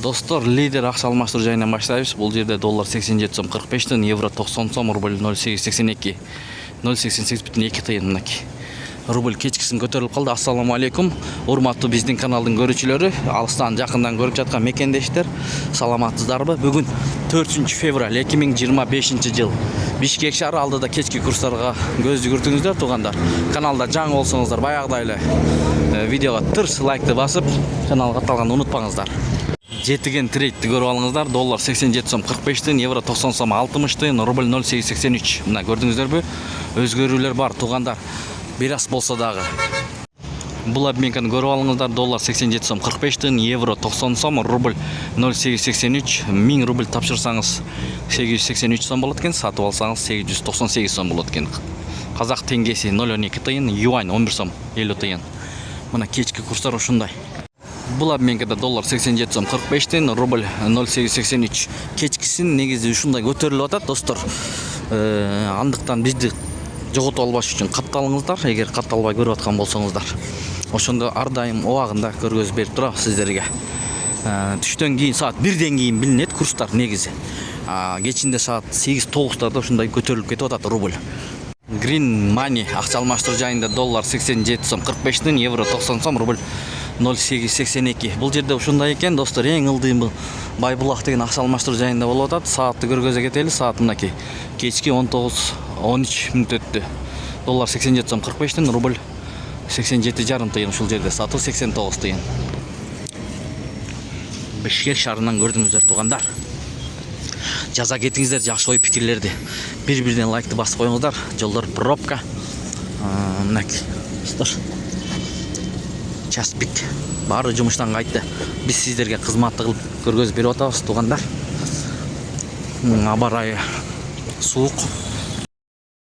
Достор, лидер акча алмаштыруу жайынан баштайбыз. Бул жерде доллар 87 сом 45 тыйын, евро 90 сом, рубль 0,82 0,88,2 тыйын мынакей. Рубль кечкисин көтөрүлүп калды. Ассаламу алейкум. Урматтуу биздин каналдын көрүүчүлөрү, алыстан жакындан көрүп жаткан мекендештер, саламатсыздарбы? Бүгүн 4 февраль 2025 жыл. Бишкек шаары алдыда кечки курстарга көз жүгүртүңүздөр туугандар. Каналда жаңы болсоңуздар, баягыдай эле видеого тырс лайкты басып, каналга катталганды унутпаңыздар. Жетиген трейдти көрүп алыңыздар. Доллар 87 сом 45 тыйын, евро 90 сом 60 тыйын, рубль 0,83. Мына көрдүңүздөрбү? Өзгөрүүлөр бар туугандар. Бир аз болсо дагы. Бул обменканы көрүп алыңыздар. Доллар 87 сом 45 тыйын, евро 90 сом, рубль 0,83. 1000 рубль тапшырсаңыз 883 сом болот экен, сатып алсаңыз 898 сом болот экен. Казак теңгеси 0,12 тыйын, юань 11 сом 50 тыйын. Мына кечки курстар ушундай. Бул обменкада доллар 87 сом 45 тыйын, рубль 0,83. Кечкисин негизи ушундай көтөрүлүп атат, достор. Андыктан бизди жоготуп албаш үчүн катталыңыздар, эгер катталбай көрүп аткан болсоңуздар. Ошондо ар дайым убагында көргөзүп берип турабыз сиздерге. Түштөн кийин саат 1ден кийин билинет курстар негизи. Кечинде саат 8-9-тарда ушундай көтөрүлүп кетип атат рубль. Green Money акча алмаштыруу жайында доллар 87 сом 45 тыйын, евро 90 сом, рубль 0,82. Бул жерде ушундай экен, достор. Эң ылдыйм бул Байбулак деген акча алмаштыруу жайында болуп атат. Саатты көргөзө кетели. Саат мынакей. Кечки 19:13 мүнөт өттү. Доллар 87 сом 45 тыйын, рубль 87,5 тыйын ушул жерде. Сатуу 89 тыйын. Бишкек шаарынан көрдүңүздөр туугандар. Жаза кетиңиздер жакшы ой пикирлерди. Бир-бирден лайкты басып коюңуздар. Жолдор пробка. Мынакей. Час пик. Баары жумуштан кайтты. Биз сиздерге кызматты кылып көргөзүп берип атабыз туугандар. Аба ырайы суук.